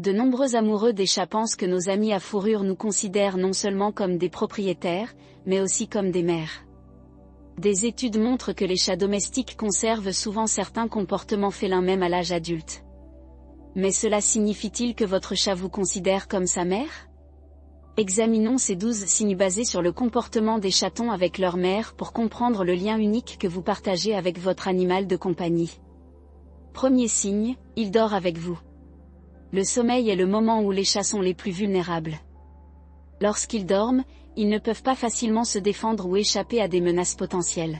De nombreux amoureux des chats pensent que nos amis à fourrure nous considèrent non seulement comme des propriétaires, mais aussi comme des mères. Des études montrent que les chats domestiques conservent souvent certains comportements félins même à l'âge adulte. Mais cela signifie-t-il que votre chat vous considère comme sa mère? Examinons ces 12 signes basés sur le comportement des chatons avec leur mère pour comprendre le lien unique que vous partagez avec votre animal de compagnie. Premier signe, il dort avec vous. Le sommeil est le moment où les chats sont les plus vulnérables. Lorsqu'ils dorment, ils ne peuvent pas facilement se défendre ou échapper à des menaces potentielles.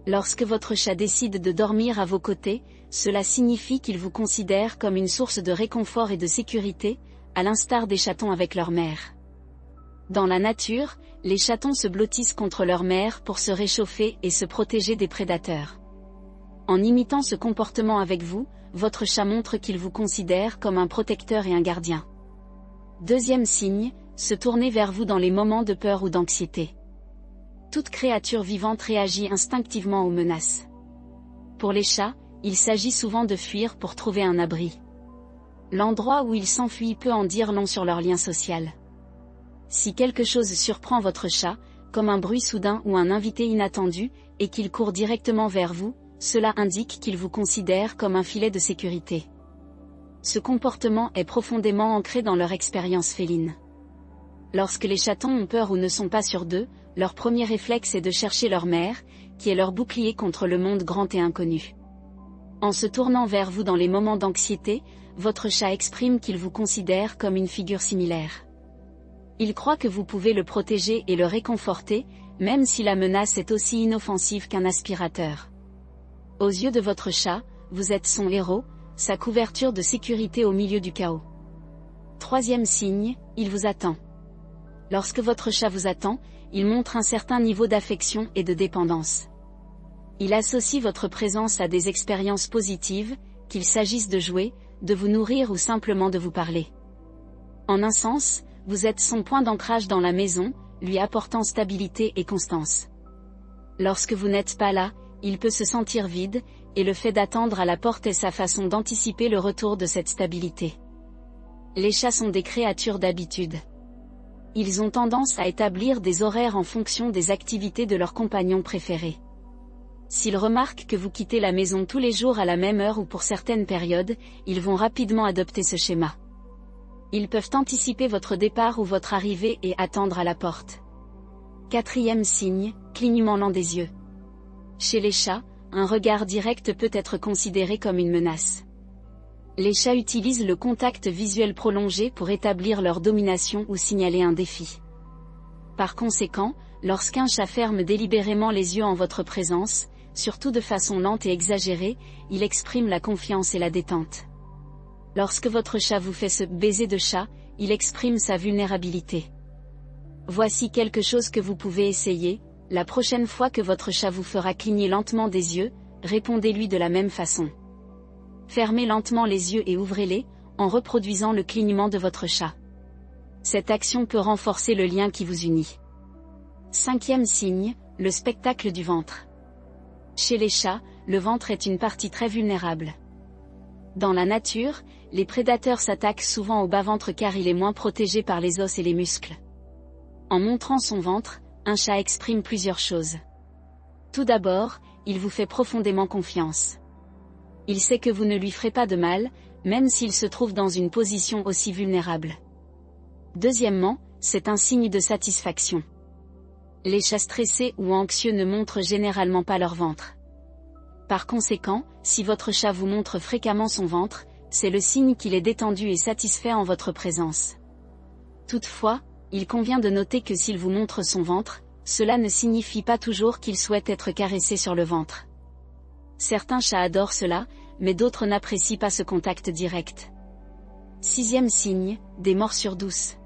Lorsque votre chat décide de dormir à vos côtés, cela signifie qu'il vous considère comme une source de réconfort et de sécurité, à l'instar des chatons avec leur mère. Dans la nature, les chatons se blottissent contre leur mère pour se réchauffer et se protéger des prédateurs. En imitant ce comportement avec vous, votre chat montre qu'il vous considère comme un protecteur et un gardien. Deuxième signe, se tourner vers vous dans les moments de peur ou d'anxiété. Toute créature vivante réagit instinctivement aux menaces. Pour les chats, il s'agit souvent de fuir pour trouver un abri. L'endroit où ils s'enfuient peut en dire long sur leur lien social. Si quelque chose surprend votre chat, comme un bruit soudain ou un invité inattendu, et qu'il court directement vers vous, cela indique qu'il vous considère comme un filet de sécurité. Ce comportement est profondément ancré dans leur expérience féline. Lorsque les chatons ont peur ou ne sont pas sûrs d'eux, leur premier réflexe est de chercher leur mère, qui est leur bouclier contre le monde grand et inconnu. En se tournant vers vous dans les moments d'anxiété, votre chat exprime qu'il vous considère comme une figure similaire. Il croit que vous pouvez le protéger et le réconforter, même si la menace est aussi inoffensive qu'un aspirateur. Aux yeux de votre chat, vous êtes son héros, sa couverture de sécurité au milieu du chaos. Troisième signe, il vous attend. Lorsque votre chat vous attend, il montre un certain niveau d'affection et de dépendance. Il associe votre présence à des expériences positives, qu'il s'agisse de jouer, de vous nourrir ou simplement de vous parler. En un sens, vous êtes son point d'ancrage dans la maison, lui apportant stabilité et constance. Lorsque vous n'êtes pas là, il peut se sentir vide, et le fait d'attendre à la porte est sa façon d'anticiper le retour de cette stabilité. Les chats sont des créatures d'habitude. Ils ont tendance à établir des horaires en fonction des activités de leurs compagnons préférés. S'ils remarquent que vous quittez la maison tous les jours à la même heure ou pour certaines périodes, ils vont rapidement adopter ce schéma. Ils peuvent anticiper votre départ ou votre arrivée et attendre à la porte. Quatrième signe, clignement lent des yeux. Chez les chats, un regard direct peut être considéré comme une menace. Les chats utilisent le contact visuel prolongé pour établir leur domination ou signaler un défi. Par conséquent, lorsqu'un chat ferme délibérément les yeux en votre présence, surtout de façon lente et exagérée, il exprime la confiance et la détente. Lorsque votre chat vous fait ce baiser de chat, il exprime sa vulnérabilité. Voici quelque chose que vous pouvez essayer, la prochaine fois que votre chat vous fera cligner lentement des yeux, répondez-lui de la même façon. Fermez lentement les yeux et ouvrez-les, en reproduisant le clignement de votre chat. Cette action peut renforcer le lien qui vous unit. Cinquième signe, le spectacle du ventre. Chez les chats, le ventre est une partie très vulnérable. Dans la nature, les prédateurs s'attaquent souvent au bas-ventre car il est moins protégé par les os et les muscles. En montrant son ventre, un chat exprime plusieurs choses. Tout d'abord, il vous fait profondément confiance. Il sait que vous ne lui ferez pas de mal, même s'il se trouve dans une position aussi vulnérable. Deuxièmement, c'est un signe de satisfaction. Les chats stressés ou anxieux ne montrent généralement pas leur ventre. Par conséquent, si votre chat vous montre fréquemment son ventre, c'est le signe qu'il est détendu et satisfait en votre présence. Toutefois, il convient de noter que s'il vous montre son ventre, cela ne signifie pas toujours qu'il souhaite être caressé sur le ventre. Certains chats adorent cela, mais d'autres n'apprécient pas ce contact direct. Sixième signe, des morsures douces.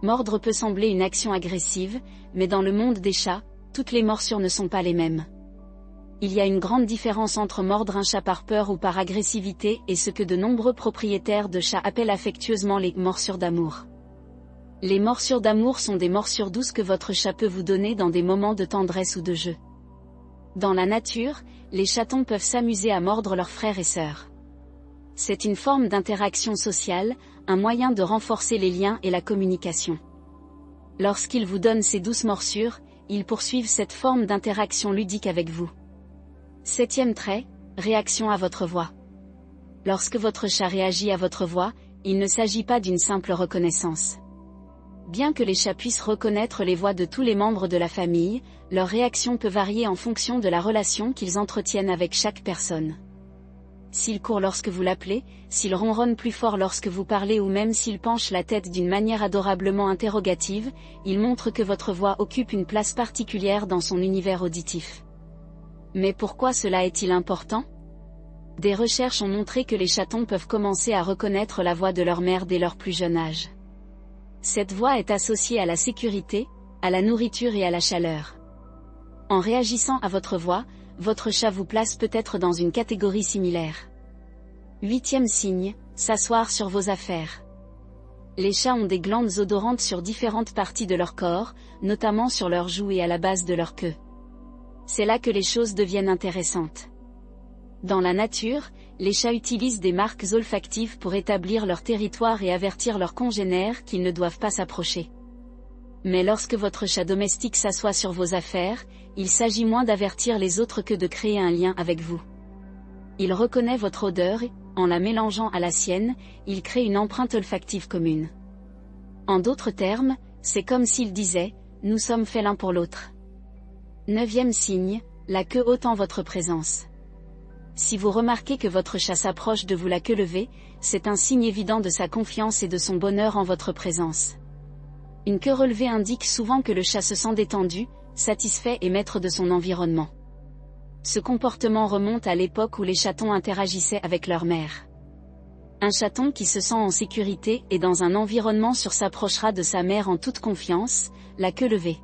Mordre peut sembler une action agressive, mais dans le monde des chats, toutes les morsures ne sont pas les mêmes. Il y a une grande différence entre mordre un chat par peur ou par agressivité et ce que de nombreux propriétaires de chats appellent affectueusement les morsures d'amour. Les morsures d'amour sont des morsures douces que votre chat peut vous donner dans des moments de tendresse ou de jeu. Dans la nature, les chatons peuvent s'amuser à mordre leurs frères et sœurs. C'est une forme d'interaction sociale, un moyen de renforcer les liens et la communication. Lorsqu'ils vous donnent ces douces morsures, ils poursuivent cette forme d'interaction ludique avec vous. 7e trait, réaction à votre voix. Lorsque votre chat réagit à votre voix, il ne s'agit pas d'une simple reconnaissance. Bien que les chats puissent reconnaître les voix de tous les membres de la famille, leur réaction peut varier en fonction de la relation qu'ils entretiennent avec chaque personne. S'il court lorsque vous l'appelez, s'il ronronne plus fort lorsque vous parlez ou même s'il penche la tête d'une manière adorablement interrogative, il montre que votre voix occupe une place particulière dans son univers auditif. Mais pourquoi cela est-il important ? Des recherches ont montré que les chatons peuvent commencer à reconnaître la voix de leur mère dès leur plus jeune âge. Cette voix est associée à la sécurité, à la nourriture et à la chaleur. En réagissant à votre voix, votre chat vous place peut-être dans une catégorie similaire. 8e signe, s'asseoir sur vos affaires. Les chats ont des glandes odorantes sur différentes parties de leur corps, notamment sur leurs joues et à la base de leur queue. C'est là que les choses deviennent intéressantes. Dans la nature, les chats utilisent des marques olfactives pour établir leur territoire et avertir leurs congénères qu'ils ne doivent pas s'approcher. Mais lorsque votre chat domestique s'assoit sur vos affaires, il s'agit moins d'avertir les autres que de créer un lien avec vous. Il reconnaît votre odeur et, en la mélangeant à la sienne, il crée une empreinte olfactive commune. En d'autres termes, c'est comme s'il disait « Nous sommes faits l'un pour l'autre ». 9e signe, la queue haute en votre présence. Si vous remarquez que votre chat s'approche de vous la queue levée, c'est un signe évident de sa confiance et de son bonheur en votre présence. Une queue relevée indique souvent que le chat se sent détendu, satisfait et maître de son environnement. Ce comportement remonte à l'époque où les chatons interagissaient avec leur mère. Un chaton qui se sent en sécurité et dans un environnement sûr s'approchera de sa mère en toute confiance, la queue levée.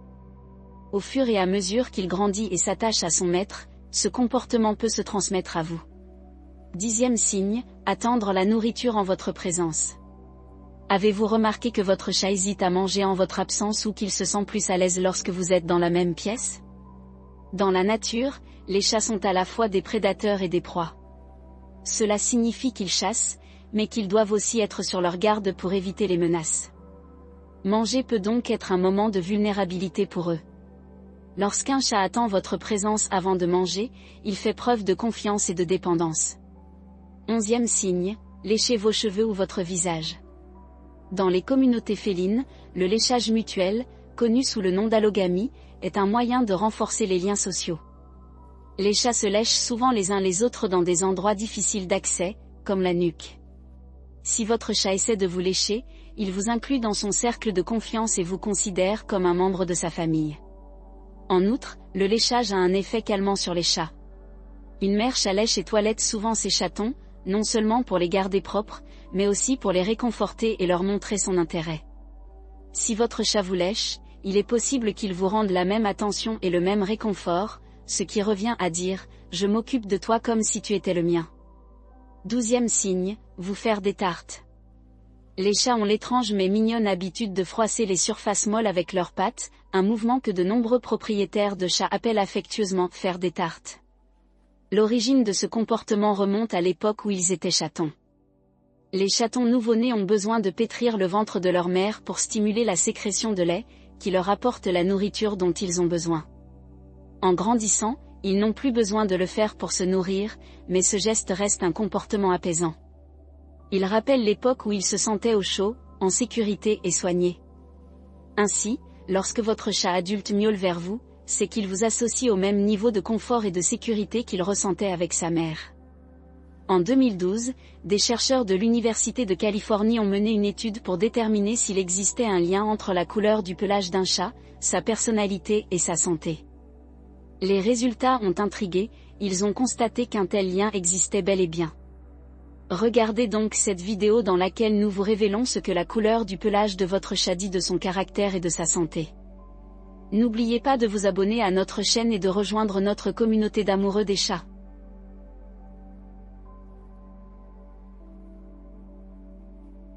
Au fur et à mesure qu'il grandit et s'attache à son maître, ce comportement peut se transmettre à vous. 10e signe, attendre la nourriture en votre présence. Avez-vous remarqué que votre chat hésite à manger en votre absence ou qu'il se sent plus à l'aise lorsque vous êtes dans la même pièce ? Dans la nature, les chats sont à la fois des prédateurs et des proies. Cela signifie qu'ils chassent, mais qu'ils doivent aussi être sur leur garde pour éviter les menaces. Manger peut donc être un moment de vulnérabilité pour eux. Lorsqu'un chat attend votre présence avant de manger, il fait preuve de confiance et de dépendance. 11e signe, léchez vos cheveux ou votre visage. Dans les communautés félines, le léchage mutuel, connu sous le nom d'allogamie, est un moyen de renforcer les liens sociaux. Les chats se lèchent souvent les uns les autres dans des endroits difficiles d'accès, comme la nuque. Si votre chat essaie de vous lécher, il vous inclut dans son cercle de confiance et vous considère comme un membre de sa famille. En outre, le léchage a un effet calmant sur les chats. Une mère chat lèche et toilette souvent ses chatons, non seulement pour les garder propres, mais aussi pour les réconforter et leur montrer son intérêt. Si votre chat vous lèche, il est possible qu'il vous rende la même attention et le même réconfort, ce qui revient à dire « je m'occupe de toi comme si tu étais le mien ». 12e signe, vous faire des tartes. Les chats ont l'étrange mais mignonne habitude de froisser les surfaces molles avec leurs pattes, un mouvement que de nombreux propriétaires de chats appellent affectueusement « faire des tartes ». L'origine de ce comportement remonte à l'époque où ils étaient chatons. Les chatons nouveau-nés ont besoin de pétrir le ventre de leur mère pour stimuler la sécrétion de lait, qui leur apporte la nourriture dont ils ont besoin. En grandissant, ils n'ont plus besoin de le faire pour se nourrir, mais ce geste reste un comportement apaisant. Il rappelle l'époque où ils se sentaient au chaud, en sécurité et soignés. Ainsi, lorsque votre chat adulte miaule vers vous, c'est qu'il vous associe au même niveau de confort et de sécurité qu'il ressentait avec sa mère. En 2012, des chercheurs de l'Université de Californie ont mené une étude pour déterminer s'il existait un lien entre la couleur du pelage d'un chat, sa personnalité et sa santé. Les résultats ont intrigué, ils ont constaté qu'un tel lien existait bel et bien. Regardez donc cette vidéo dans laquelle nous vous révélons ce que la couleur du pelage de votre chat dit de son caractère et de sa santé. N'oubliez pas de vous abonner à notre chaîne et de rejoindre notre communauté d'amoureux des chats.